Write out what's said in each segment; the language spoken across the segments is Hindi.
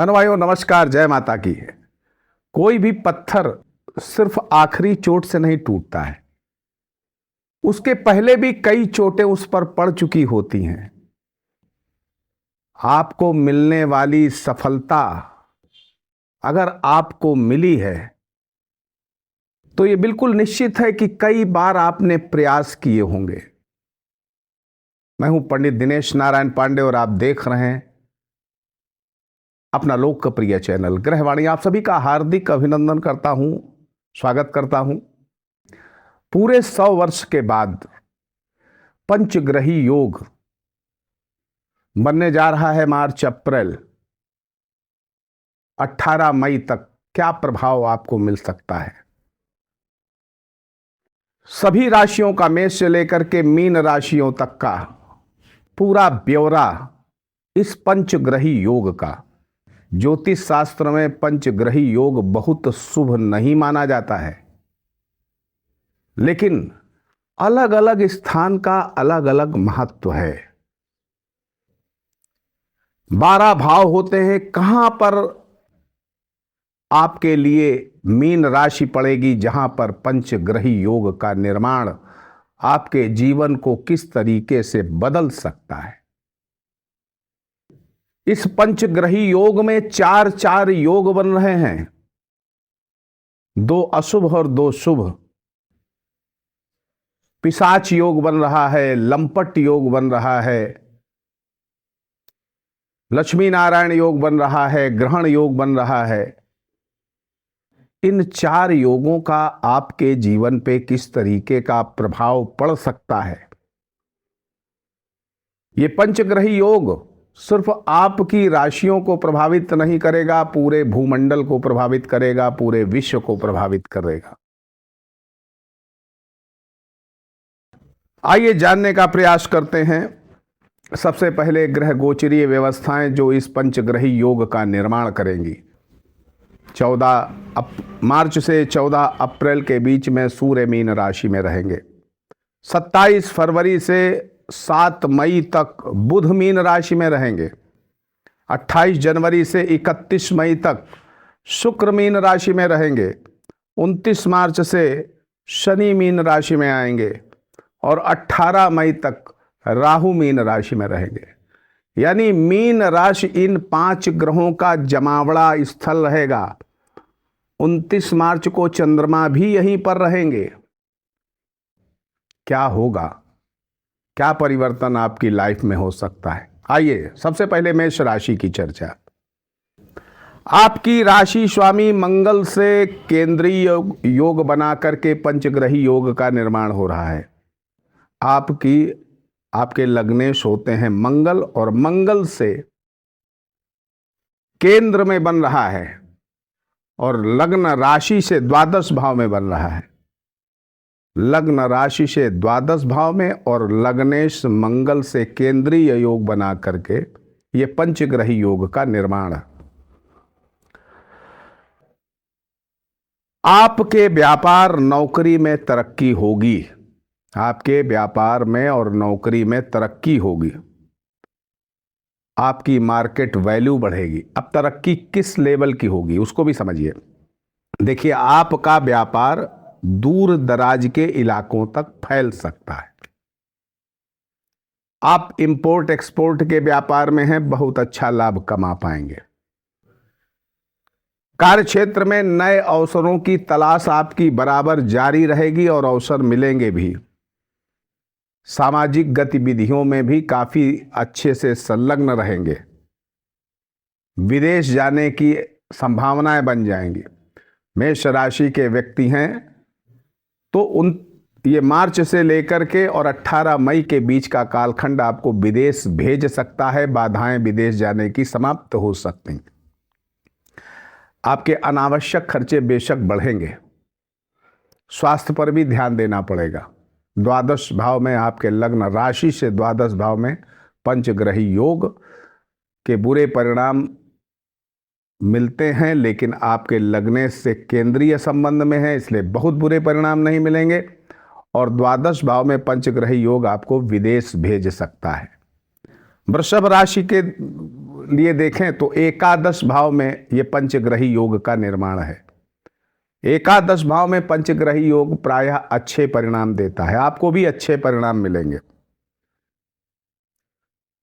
बहनों भाइयों नमस्कार, जय माता की। कोई भी पत्थर सिर्फ आखिरी चोट से नहीं टूटता है, उसके पहले भी कई चोटें उस पर पड़ चुकी होती हैं। आपको मिलने वाली सफलता अगर आपको मिली है तो यह बिल्कुल निश्चित है कि कई बार आपने प्रयास किए होंगे। मैं हूं पंडित दिनेश नारायण पांडे और आप देख रहे हैं अपना लोकप्रिय चैनल ग्रहवाणी। आप सभी का हार्दिक अभिनंदन करता हूं, स्वागत करता हूं। पूरे 100 वर्ष के बाद पंचग्रही योग बनने जा रहा है। मार्च अप्रैल 18 मई तक क्या प्रभाव आपको मिल सकता है? सभी राशियों का, मेष से लेकर के मीन राशियों तक का पूरा ब्यौरा इस पंचग्रही योग का। ज्योतिष शास्त्र में पंचग्रही योग बहुत शुभ नहीं माना जाता है, लेकिन अलग अलग स्थान का अलग अलग महत्व है। 12 भाव होते हैं। कहां पर आपके लिए मीन राशि पड़ेगी, जहां पर पंचग्रही योग का निर्माण आपके जीवन को किस तरीके से बदल सकता है। इस पंचग्रही योग में चार योग बन रहे हैं, 2 अशुभ और 2 शुभ। पिशाच योग बन रहा है, लंपट योग बन रहा है, लक्ष्मी नारायण योग बन रहा है, ग्रहण योग बन रहा है। इन 4 योगों का आपके जीवन पे किस तरीके का प्रभाव पड़ सकता है? ये पंचग्रही योग सिर्फ आपकी राशियों को प्रभावित नहीं करेगा, पूरे भूमंडल को प्रभावित करेगा, पूरे विश्व को प्रभावित करेगा। आइए जानने का प्रयास करते हैं। सबसे पहले ग्रह गोचरीय व्यवस्थाएं जो इस पंचग्रही योग का निर्माण करेंगी। 14 मार्च से 14 अप्रैल के बीच में सूर्य मीन राशि में रहेंगे। 27 फरवरी से 7 मई तक बुध मीन राशि में रहेंगे। 28 जनवरी से 31 मई तक शुक्र मीन राशि में रहेंगे। 29 मार्च से शनि मीन राशि में आएंगे और 18 मई तक राहु मीन राशि में रहेंगे। यानी मीन राशि इन 5 ग्रहों का जमावड़ा स्थल रहेगा। 29 मार्च को चंद्रमा भी यहीं पर रहेंगे। क्या होगा, क्या परिवर्तन आपकी लाइफ में हो सकता है? आइए सबसे पहले मेष राशि की चर्चा। आपकी राशि स्वामी मंगल से केंद्रीय योग बना करके पंचग्रही योग का निर्माण हो रहा है। आपके लग्नेश होते हैं मंगल, और मंगल से केंद्र में बन रहा है और लग्न राशि से द्वादश भाव में बन रहा है। लग्न राशि से द्वादश भाव में और लग्नेश मंगल से केंद्रीय योग बना करके ये पंचग्रही योग का निर्माण है। आपके व्यापार नौकरी में तरक्की होगी। आपके व्यापार में और नौकरी में तरक्की होगी। आपकी मार्केट वैल्यू बढ़ेगी। अब तरक्की किस लेवल की होगी उसको भी समझिए। देखिए, आपका व्यापार दूर दराज के इलाकों तक फैल सकता है। आप इंपोर्ट एक्सपोर्ट के व्यापार में हैं, बहुत अच्छा लाभ कमा पाएंगे। कार्य क्षेत्र में नए अवसरों की तलाश आपकी बराबर जारी रहेगी और अवसर मिलेंगे भी। सामाजिक गतिविधियों में भी काफी अच्छे से संलग्न रहेंगे। विदेश जाने की संभावनाएं बन जाएंगी। मेष राशि के व्यक्ति हैं तो ये मार्च से लेकर के और 18 मई के बीच का कालखंड आपको विदेश भेज सकता है। बाधाएं विदेश जाने की समाप्त हो सकती। आपके अनावश्यक खर्चे बेशक बढ़ेंगे। स्वास्थ्य पर भी ध्यान देना पड़ेगा। द्वादश भाव में आपके लग्न राशि से द्वादश भाव में पंचग्रही योग के बुरे परिणाम मिलते हैं, लेकिन आपके लगने से केंद्रीय संबंध में है, इसलिए बहुत बुरे परिणाम नहीं मिलेंगे। और द्वादश भाव में पंचग्रही योग आपको विदेश भेज सकता है। वृषभ राशि के लिए देखें तो एकादश भाव में ये पंचग्रही योग का निर्माण है। एकादश भाव में पंचग्रही योग प्रायः अच्छे परिणाम देता है, आपको भी अच्छे परिणाम मिलेंगे।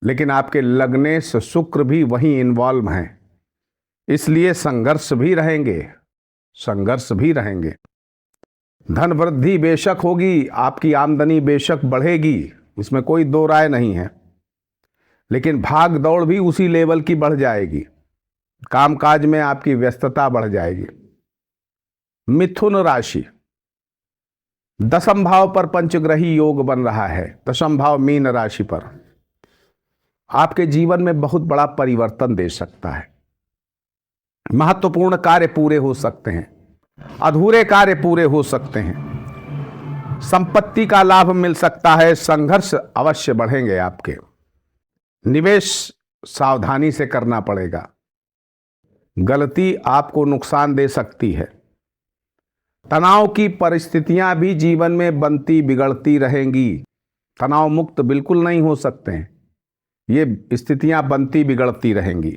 लेकिन आपके लग्नेश शुक्र भी वहीं इन्वॉल्व हैं, इसलिए संघर्ष भी रहेंगे। धन वृद्धि बेशक होगी, आपकी आमदनी बेशक बढ़ेगी, इसमें कोई दो राय नहीं है, लेकिन भाग दौड़ भी उसी लेवल की बढ़ जाएगी, कामकाज में आपकी व्यस्तता बढ़ जाएगी। मिथुन राशि, दशम भाव पर पंचग्रही योग बन रहा है, दशम भाव मीन राशि पर, आपके जीवन में बहुत बड़ा परिवर्तन दे सकता है। महत्वपूर्ण कार्य पूरे हो सकते हैं, अधूरे कार्य पूरे हो सकते हैं, संपत्ति का लाभ मिल सकता है, संघर्ष अवश्य बढ़ेंगे आपके। निवेश सावधानी से करना पड़ेगा, गलती आपको नुकसान दे सकती है। तनाव की परिस्थितियां भी जीवन में बनती बिगड़ती रहेंगी, तनाव मुक्त बिल्कुल नहीं हो सकते हैं, ये स्थितियां बनती बिगड़ती रहेंगी।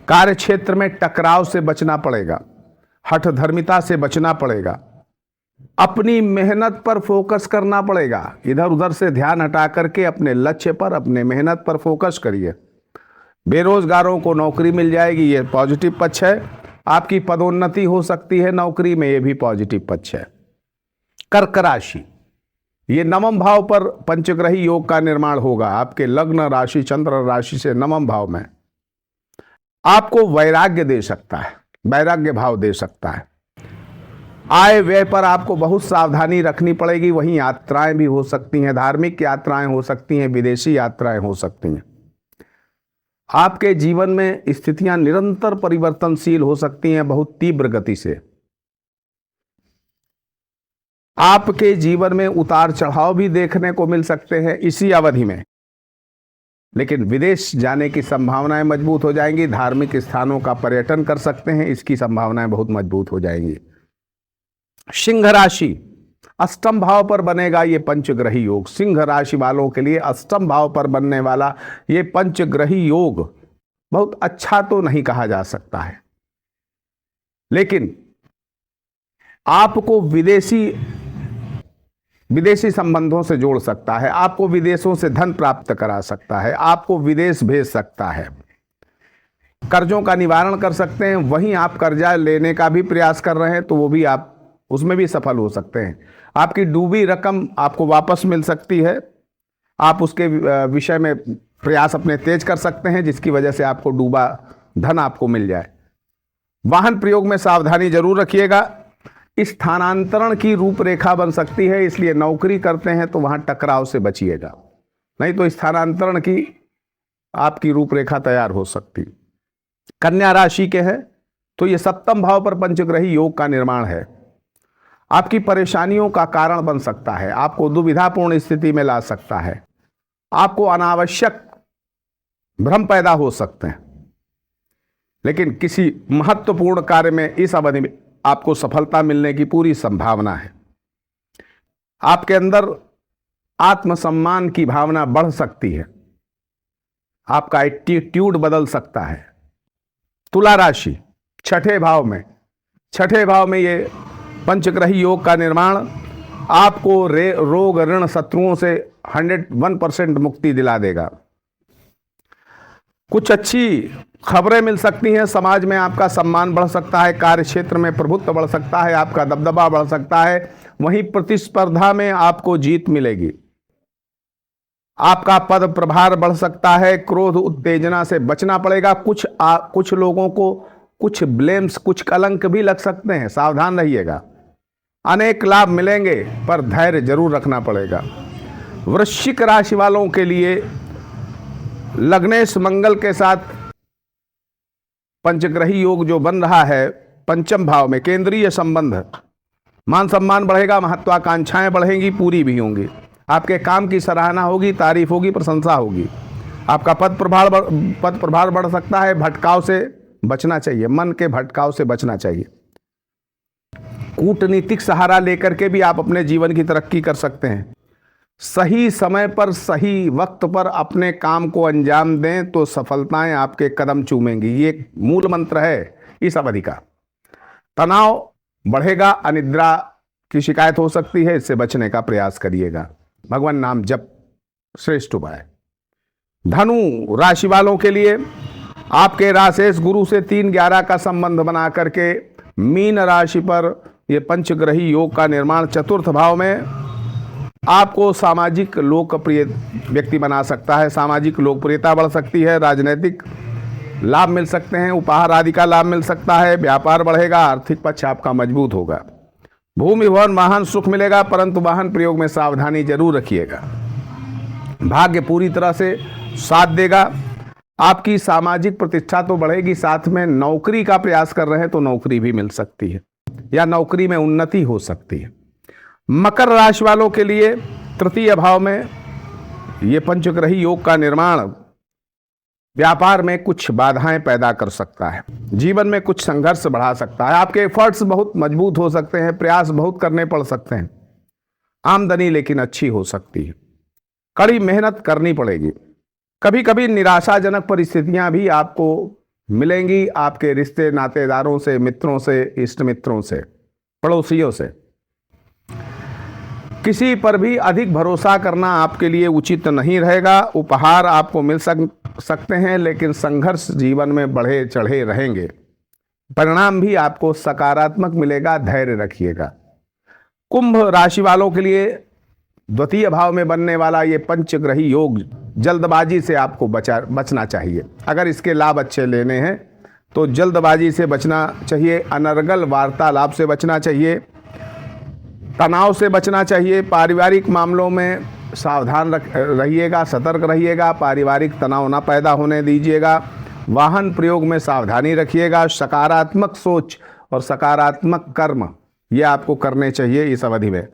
कार्य क्षेत्र में टकराव से बचना पड़ेगा, हठधर्मिता से बचना पड़ेगा, अपनी मेहनत पर फोकस करना पड़ेगा। इधर उधर से ध्यान हटा करके अपने लक्ष्य पर, अपने मेहनत पर फोकस करिए। बेरोजगारों को नौकरी मिल जाएगी, ये पॉजिटिव पक्ष है। आपकी पदोन्नति हो सकती है नौकरी में, ये भी पॉजिटिव पक्ष है। कर्क राशि, ये नवम भाव पर पंचग्रही योग का निर्माण होगा। आपके लग्न राशि चंद्र राशि से नवम भाव में आपको वैराग्य दे सकता है, वैराग्य भाव दे सकता है। आय व्यय पर आपको बहुत सावधानी रखनी पड़ेगी। वहीं यात्राएं भी हो सकती हैं, धार्मिक यात्राएं हो सकती हैं, विदेशी यात्राएं हो सकती हैं। आपके जीवन में स्थितियां निरंतर परिवर्तनशील हो सकती हैं, बहुत तीव्र गति से। आपके जीवन में उतार चढ़ाव भी देखने को मिल सकते हैं इसी अवधि में, लेकिन विदेश जाने की संभावनाएं मजबूत हो जाएंगी। धार्मिक स्थानों का पर्यटन कर सकते हैं, इसकी संभावनाएं बहुत मजबूत हो जाएंगी। सिंह राशि, अष्टम भाव पर बनेगा ये पंचग्रही योग। सिंह राशि वालों के लिए अष्टम भाव पर बनने वाला ये पंचग्रही योग बहुत अच्छा तो नहीं कहा जा सकता है, लेकिन आपको विदेशी संबंधों से जोड़ सकता है, आपको विदेशों से धन प्राप्त करा सकता है, आपको विदेश भेज सकता है, कर्जों का निवारण कर सकते हैं। वहीं आप कर्जा लेने का भी प्रयास कर रहे हैं तो वो भी आप उसमें भी सफल हो सकते हैं। आपकी डूबी रकम आपको वापस मिल सकती है, आप उसके विषय में प्रयास अपने तेज कर सकते हैं, जिसकी वजह से आपको डूबा धन आपको मिल जाए। वाहन प्रयोग में सावधानी जरूर रखिएगा। स्थानांतरण की रूपरेखा बन सकती है, इसलिए नौकरी करते हैं तो वहां टकराव से बचिएगा, नहीं तो स्थानांतरण की आपकी रूपरेखा तैयार हो सकती। कन्या राशि के हैं तो ये सप्तम भाव पर पंचग्रही योग का निर्माण है। आपकी परेशानियों का कारण बन सकता है, आपको दुविधापूर्ण स्थिति में ला सकता है, आपको अनावश्यक भ्रम पैदा हो सकते हैं, लेकिन किसी महत्वपूर्ण कार्य में इस अवधि में आपको सफलता मिलने की पूरी संभावना है। आपके अंदर आत्मसम्मान की भावना बढ़ सकती है, आपका एटीट्यूड बदल सकता है। तुला राशि, छठे भाव में ये पंचग्रही योग का निर्माण आपको रोग ऋण शत्रुओं से 101% मुक्ति दिला देगा। कुछ अच्छी खबरें मिल सकती हैं, समाज में आपका सम्मान बढ़ सकता है, कार्य क्षेत्र में प्रभुत्व बढ़ सकता है, आपका दबदबा बढ़ सकता है। वहीं प्रतिस्पर्धा में आपको जीत मिलेगी, आपका पद प्रभार बढ़ सकता है। क्रोध उत्तेजना से बचना पड़ेगा। कुछ लोगों को कुछ ब्लेम्स, कुछ कलंक भी लग सकते हैं, सावधान रहिएगा। अनेक लाभ मिलेंगे पर धैर्य जरूर रखना पड़ेगा। वृश्चिक राशि वालों के लिए लग्नेश मंगल के साथ पंचग्रही योग जो बन रहा है पंचम भाव में, केंद्रीय संबंध, मान सम्मान बढ़ेगा, महत्वाकांक्षाएं बढ़ेंगी, पूरी भी होंगी। आपके काम की सराहना होगी, तारीफ होगी, प्रशंसा होगी। आपका पद प्रभार बढ़ सकता है। भटकाव से बचना चाहिए, मन के भटकाव से बचना चाहिए। कूटनीतिक सहारा लेकर के भी आप अपने जीवन की तरक्की कर सकते हैं। सही समय पर सही वक्त पर अपने काम को अंजाम दें तो सफलताएं आपके कदम चूमेंगी। ये एक मूल मंत्र है इस अवधि का। तनाव बढ़ेगा, अनिद्रा की शिकायत हो सकती है, इससे बचने का प्रयास करिएगा। भगवान नाम जप श्रेष्ठ उपाय। धनु राशि वालों के लिए आपके राशेष गुरु से 3-11 का संबंध बना करके मीन राशि पर यह पंचग्रही योग का निर्माण चतुर्थ भाव में आपको सामाजिक लोकप्रिय व्यक्ति बना सकता है। सामाजिक लोकप्रियता बढ़ सकती है, राजनीतिक लाभ मिल सकते हैं, उपहार आदि का लाभ मिल सकता है, व्यापार बढ़ेगा, आर्थिक पक्ष आपका मजबूत होगा। भूमि भवन वाहन सुख मिलेगा, परंतु वाहन प्रयोग में सावधानी जरूर रखिएगा। भाग्य पूरी तरह से साथ देगा। आपकी सामाजिक प्रतिष्ठा तो बढ़ेगी, साथ में नौकरी का प्रयास कर रहे हैं तो नौकरी भी मिल सकती है या नौकरी में उन्नति हो सकती है। मकर राशि वालों के लिए तृतीय भाव में ये पंचग्रही योग का निर्माण व्यापार में कुछ बाधाएं पैदा कर सकता है, जीवन में कुछ संघर्ष बढ़ा सकता है। आपके एफर्ट्स बहुत मजबूत हो सकते हैं, प्रयास बहुत करने पड़ सकते हैं। आमदनी लेकिन अच्छी हो सकती है, कड़ी मेहनत करनी पड़ेगी। कभी कभी निराशाजनक परिस्थितियां भी आपको मिलेंगी, आपके रिश्ते नातेदारों से, मित्रों से, इष्ट मित्रों से, पड़ोसियों से। किसी पर भी अधिक भरोसा करना आपके लिए उचित नहीं रहेगा। उपहार आपको मिल सकते हैं, लेकिन संघर्ष जीवन में बढ़े चढ़े रहेंगे। परिणाम भी आपको सकारात्मक मिलेगा, धैर्य रखिएगा। कुंभ राशि वालों के लिए द्वितीय भाव में बनने वाला ये पंचग्रही योग जल्दबाजी से आपको बचना चाहिए। अगर इसके लाभ अच्छे लेने हैं तो जल्दबाजी से बचना चाहिए, अनर्गल वार्तालाप से बचना चाहिए, तनाव से बचना चाहिए। पारिवारिक मामलों में सावधान रहिएगा, सतर्क रहिएगा, पारिवारिक तनाव ना पैदा होने दीजिएगा। वाहन प्रयोग में सावधानी रखिएगा। सकारात्मक सोच और सकारात्मक कर्म ये आपको करने चाहिए इस अवधि में।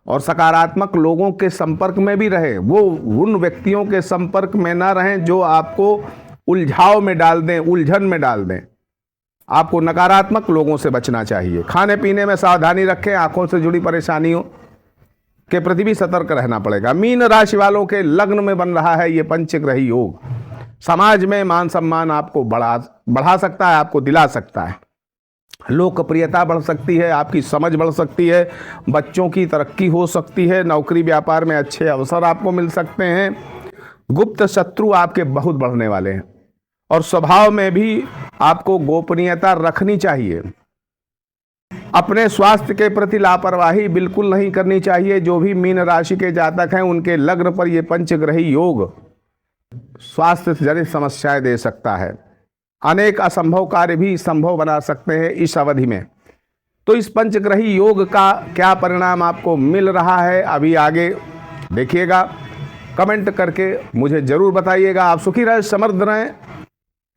और सकारात्मक लोगों के संपर्क में भी रहे, वो उन व्यक्तियों के संपर्क में ना रहें जो आपको उलझाव में डाल दें, उलझन में डाल दें। आपको नकारात्मक लोगों से बचना चाहिए। खाने पीने में सावधानी रखें, आंखों से जुड़ी परेशानियों के प्रति भी सतर्क रहना पड़ेगा। मीन राशि वालों के लग्न में बन रहा है ये पंचग्रही योग। समाज में मान सम्मान आपको बढ़ा सकता है, आपको दिला सकता है। लोकप्रियता बढ़ सकती है, आपकी समझ बढ़ सकती है, बच्चों की तरक्की हो सकती है, नौकरी व्यापार में अच्छे अवसर आपको मिल सकते हैं। गुप्त शत्रु आपके बहुत बढ़ने वाले हैं और स्वभाव में भी आपको गोपनीयता रखनी चाहिए। अपने स्वास्थ्य के प्रति लापरवाही बिल्कुल नहीं करनी चाहिए। जो भी मीन राशि के जातक हैं उनके लग्न पर यह पंचग्रही योग स्वास्थ्य जनित समस्याएं दे सकता है। अनेक असंभव कार्य भी संभव बना सकते हैं इस अवधि में। तो इस पंचग्रही योग का क्या परिणाम आपको मिल रहा है अभी आगे देखिएगा, कमेंट करके मुझे जरूर बताइएगा। आप सुखी रहें, समृद्ध रहें।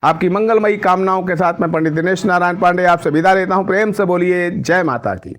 आपकी मंगलमयी कामनाओं के साथ मैं पंडित दिनेश नारायण पांडे आपसे विदा लेता हूं। प्रेम से बोलिए जय माता की।